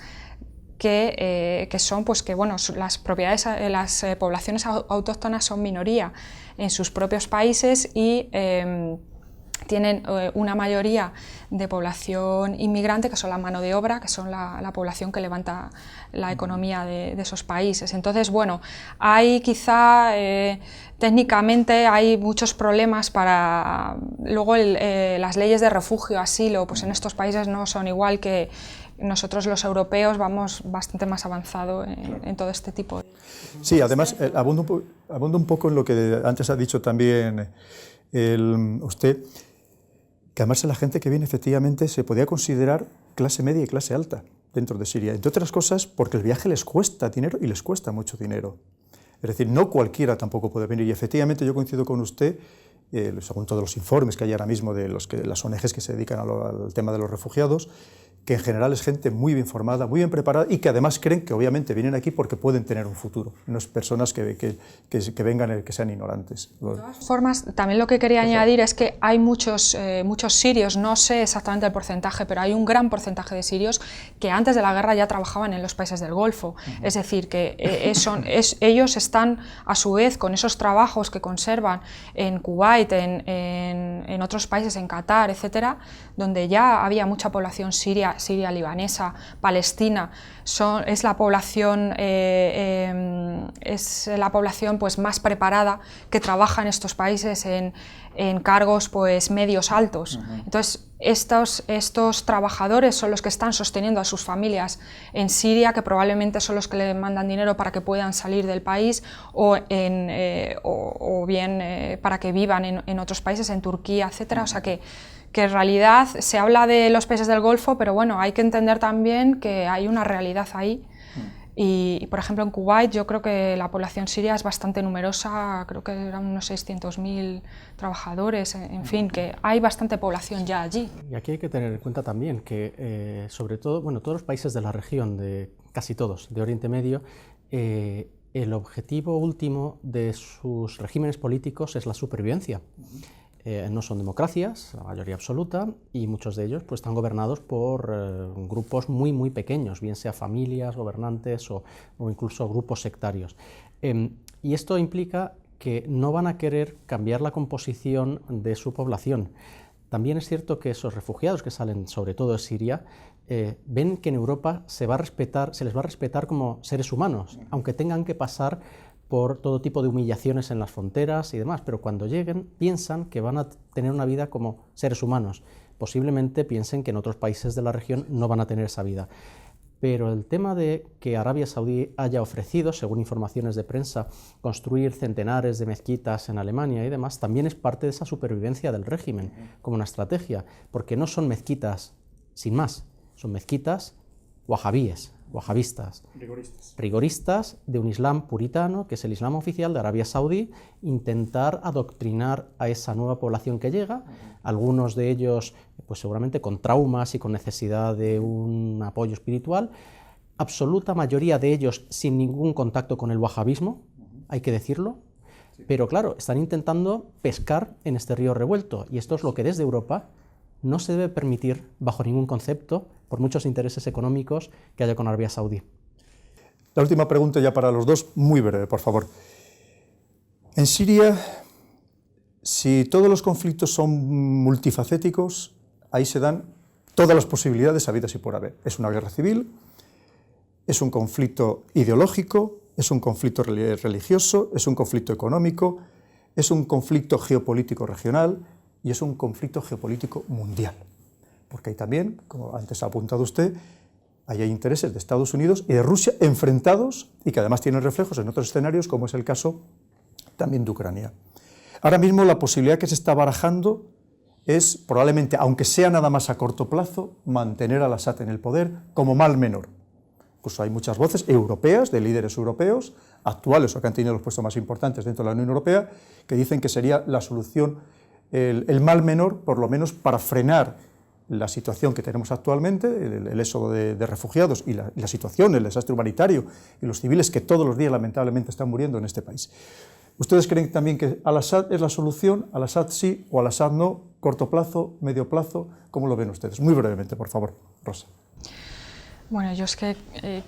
que son, pues que bueno, las propiedades, las poblaciones autóctonas son minoría en sus propios países y tienen una mayoría de población inmigrante, que son la mano de obra, que son la población que levanta la economía de esos países. Entonces, bueno, hay quizá técnicamente hay muchos problemas para... Luego las leyes de refugio, asilo, pues en estos países no son igual que nosotros los europeos, vamos bastante más avanzado en todo este tipo. Sí, además, abundo un poco en lo que antes ha dicho también usted, que además la gente que viene efectivamente se podía considerar clase media y clase alta dentro de Siria, entre otras cosas porque el viaje les cuesta dinero y les cuesta mucho dinero. Es decir, no cualquiera tampoco puede venir y efectivamente yo coincido con usted, según todos los informes que hay ahora mismo de las ONGs que se dedican al tema de los refugiados, que en general es gente muy bien formada, muy bien preparada y que además creen que obviamente vienen aquí porque pueden tener un futuro, no es personas que vengan que sean ignorantes. De todas formas, también lo que quería añadir es que hay muchos sirios, no sé exactamente el porcentaje, pero hay un gran porcentaje de sirios que antes de la guerra ya trabajaban en los países del Golfo, es decir, que ellos están a su vez con esos trabajos que conservan en Kuwait, en otros países, en Qatar, etcétera, donde ya había mucha población siria libanesa, palestina, es la población pues, más preparada que trabaja en estos países en cargos pues, medios altos. Entonces, estos trabajadores son los que están sosteniendo a sus familias en Siria, que probablemente son los que le mandan dinero para que puedan salir del país o bien para que vivan en otros países, en Turquía, etcétera. O sea que en realidad se habla de los países del Golfo, pero bueno, hay que entender también que hay una realidad ahí. Y por ejemplo, en Kuwait yo creo que la población siria es bastante numerosa, creo que eran unos 600.000 trabajadores, en fin, que hay bastante población ya allí. Y aquí hay que tener en cuenta también que, sobre todo, bueno, todos los países de la región, casi todos, de Oriente Medio, el objetivo último de sus regímenes políticos es la supervivencia. No son democracias, la mayoría absoluta, y muchos de ellos pues, están gobernados por grupos muy, muy pequeños, bien sea familias, gobernantes o incluso grupos sectarios. Y esto implica que no van a querer cambiar la composición de su población. También es cierto que esos refugiados que salen, sobre todo de Siria, ven que en Europa se les va a respetar como seres humanos, aunque tengan que pasar por todo tipo de humillaciones en las fronteras y demás, pero cuando lleguen piensan que van a tener una vida como seres humanos. Posiblemente piensen que en otros países de la región no van a tener esa vida. Pero el tema de que Arabia Saudí haya ofrecido, según informaciones de prensa, construir centenares de mezquitas en Alemania y demás, también es parte de esa supervivencia del régimen, como una estrategia, porque no son mezquitas sin más, son mezquitas wahabistas, rigoristas de un islam puritano, que es el islam oficial de Arabia Saudí, intentar adoctrinar a esa nueva población que llega, algunos de ellos pues seguramente con traumas y con necesidad de un apoyo espiritual, absoluta mayoría de ellos sin ningún contacto con el wahabismo, hay que decirlo, pero claro, están intentando pescar en este río revuelto, y esto es lo que desde Europa no se debe permitir bajo ningún concepto, por muchos intereses económicos que haya con Arabia Saudí. La última pregunta ya para los dos, muy breve, por favor. En Siria, si todos los conflictos son multifacéticos, ahí se dan todas las posibilidades habidas y por haber. Es una guerra civil, es un conflicto ideológico, es un conflicto religioso, es un conflicto económico, es un conflicto geopolítico regional y es un conflicto geopolítico mundial. Porque hay también, como antes ha apuntado usted, hay intereses de Estados Unidos y de Rusia enfrentados y que además tienen reflejos en otros escenarios, como es el caso también de Ucrania. Ahora mismo la posibilidad que se está barajando es probablemente, aunque sea nada más a corto plazo, mantener al Assad en el poder como mal menor. Pues hay muchas voces europeas, de líderes europeos, actuales o que han tenido los puestos más importantes dentro de la Unión Europea, que dicen que sería la solución, el mal menor, por lo menos para frenar la situación que tenemos actualmente, el éxodo de refugiados y la situación, el desastre humanitario y los civiles que todos los días lamentablemente están muriendo en este país. ¿Ustedes creen también que al-Assad es la solución? ¿Al-Assad sí o al-Assad no? ¿Corto plazo, medio plazo? ¿Cómo lo ven ustedes? Muy brevemente, por favor, Rosa. Bueno, yo es que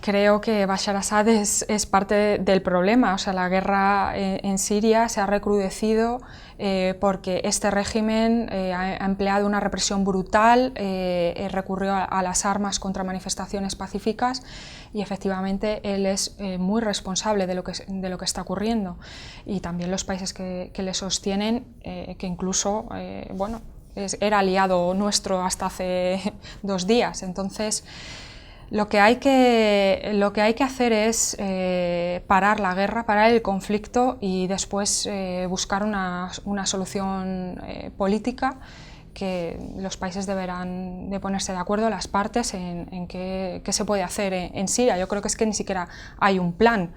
creo que Bashar Assad es parte del problema. O sea, la guerra en Siria se ha recrudecido porque este régimen ha empleado una represión brutal, recurrió a las armas contra manifestaciones pacíficas y efectivamente él es muy responsable de lo que está ocurriendo. Y también los países que le sostienen, que incluso, bueno, era aliado nuestro hasta hace 2 días. Entonces, lo que hay que hacer es parar la guerra, parar el conflicto y después buscar una solución política, que los países deberán de ponerse de acuerdo, las partes, en qué se puede hacer en Siria. Yo creo que es que ni siquiera hay un plan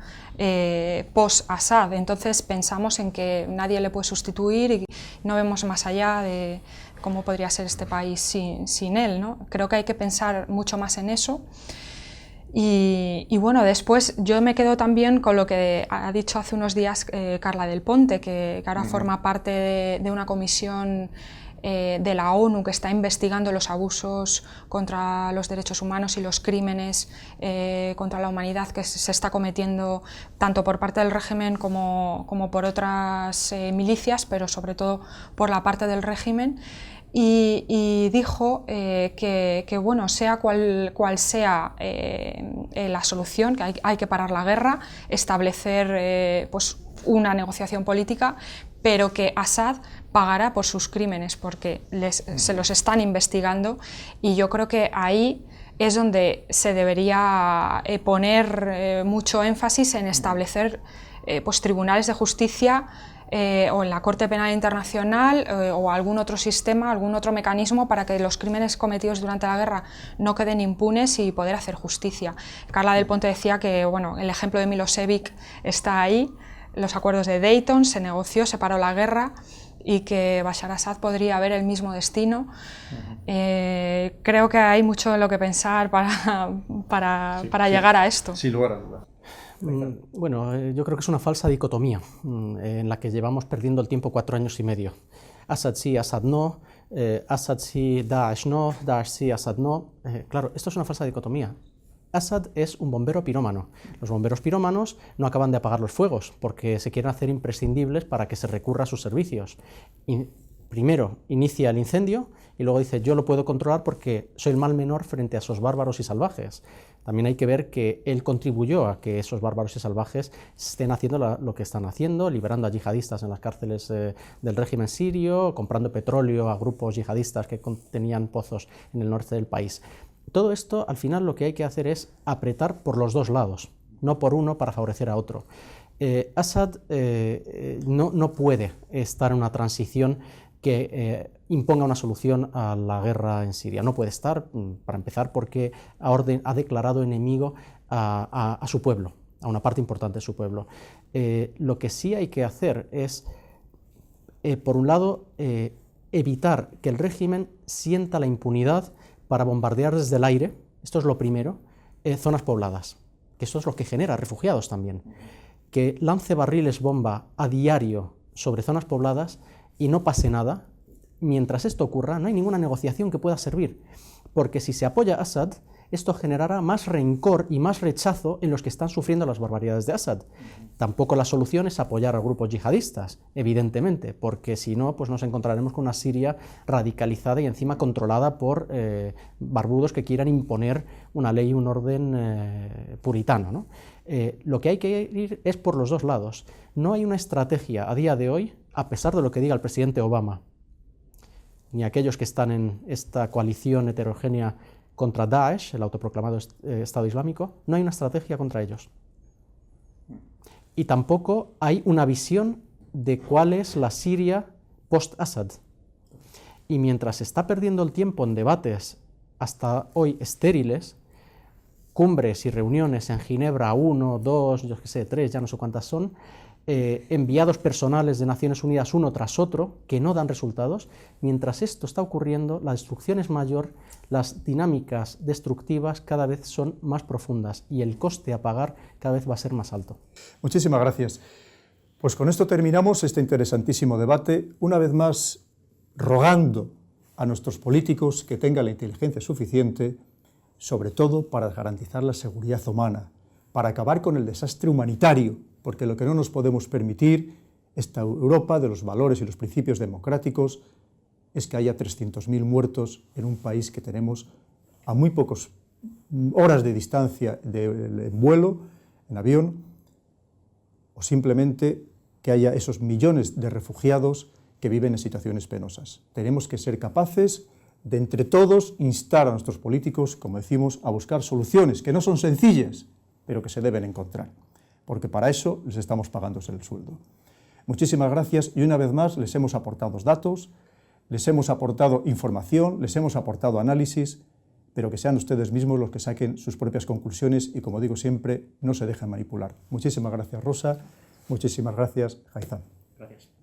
post-Assad, entonces pensamos en que nadie le puede sustituir y no vemos más allá de cómo podría ser este país sin él, ¿no? Creo que hay que pensar mucho más en eso. Y bueno, después yo me quedo también con lo que ha dicho hace unos días Carla Del Ponte, que ahora forma parte de una comisión de la ONU que está investigando los abusos contra los derechos humanos y los crímenes contra la humanidad que se está cometiendo tanto por parte del régimen como por otras milicias, pero sobre todo por la parte del régimen. Y dijo que bueno, sea cual sea la solución, que hay que parar la guerra, establecer pues una negociación política, pero que Assad pagará por sus crímenes porque se los están investigando, y yo creo que ahí es donde se debería poner mucho énfasis en establecer pues tribunales de justicia o en la Corte Penal Internacional o algún otro sistema, algún otro mecanismo para que los crímenes cometidos durante la guerra no queden impunes y poder hacer justicia. Carla Del Ponte decía que bueno, el ejemplo de Milosevic está ahí, los acuerdos de Dayton, se negoció, se paró la guerra y que Bashar Assad podría haber el mismo destino. Creo que hay mucho en lo que pensar para llegar a esto. Sin lugar a dudas. Bueno, yo creo que es una falsa dicotomía en la que llevamos perdiendo el tiempo 4 años y medio. Assad sí, Assad no, Assad sí, Daesh no, Daesh sí, Assad no. Claro, esto es una falsa dicotomía. Assad es un bombero pirómano. Los bomberos pirómanos no acaban de apagar los fuegos porque se quieren hacer imprescindibles para que se recurra a sus servicios. Primero inicia el incendio y luego dice yo lo puedo controlar porque soy el mal menor frente a esos bárbaros y salvajes. También hay que ver que él contribuyó a que esos bárbaros y salvajes estén haciendo lo que están haciendo, liberando a yihadistas en las cárceles del régimen sirio, comprando petróleo a grupos yihadistas que tenían pozos en el norte del país. Todo esto, al final, lo que hay que hacer es apretar por los dos lados, no por uno para favorecer a otro. Assad no puede estar en una transición que imponga una solución a la guerra en Siria. No puede estar, para empezar, porque ha declarado enemigo a su pueblo, a una parte importante de su pueblo. Lo que sí hay que hacer es, por un lado, evitar que el régimen sienta la impunidad para bombardear desde el aire, esto es lo primero, zonas pobladas, que eso es lo que genera refugiados también. Que lance barriles bomba a diario sobre zonas pobladas y no pase nada. Mientras esto ocurra, no hay ninguna negociación que pueda servir, porque si se apoya a Assad, esto generará más rencor y más rechazo en los que están sufriendo las barbaridades de Assad. Tampoco la solución es apoyar a grupos yihadistas, evidentemente, porque si no, pues nos encontraremos con una Siria radicalizada y encima controlada por barbudos que quieran imponer una ley y un orden puritano, ¿no? Lo que hay que ir es por los dos lados. No hay una estrategia a día de hoy, a pesar de lo que diga el presidente Obama, ni aquellos que están en esta coalición heterogénea contra Daesh, el autoproclamado Estado Islámico, no hay una estrategia contra ellos. Y tampoco hay una visión de cuál es la Siria post-Assad. Y mientras se está perdiendo el tiempo en debates hasta hoy estériles, cumbres y reuniones en Ginebra 1, 2, yo qué sé, 3, ya no sé cuántas son, enviados personales de Naciones Unidas uno tras otro, que no dan resultados. Mientras esto está ocurriendo, la destrucción es mayor, las dinámicas destructivas cada vez son más profundas y el coste a pagar cada vez va a ser más alto. Muchísimas gracias. Pues con esto terminamos este interesantísimo debate, una vez más rogando a nuestros políticos que tengan la inteligencia suficiente sobre todo para garantizar la seguridad humana, para acabar con el desastre humanitario, porque lo que no nos podemos permitir, esta Europa de los valores y los principios democráticos, es que haya 300.000 muertos en un país que tenemos a muy pocas horas de distancia de vuelo, en avión, o simplemente que haya esos millones de refugiados que viven en situaciones penosas. Tenemos que ser capaces de, entre todos, instar a nuestros políticos, como decimos, a buscar soluciones que no son sencillas, pero que se deben encontrar, porque para eso les estamos pagando el sueldo. Muchísimas gracias y una vez más les hemos aportado datos, les hemos aportado información, les hemos aportado análisis, pero que sean ustedes mismos los que saquen sus propias conclusiones y, como digo siempre, no se dejen manipular. Muchísimas gracias, Rosa. Muchísimas gracias, Haitham. Gracias.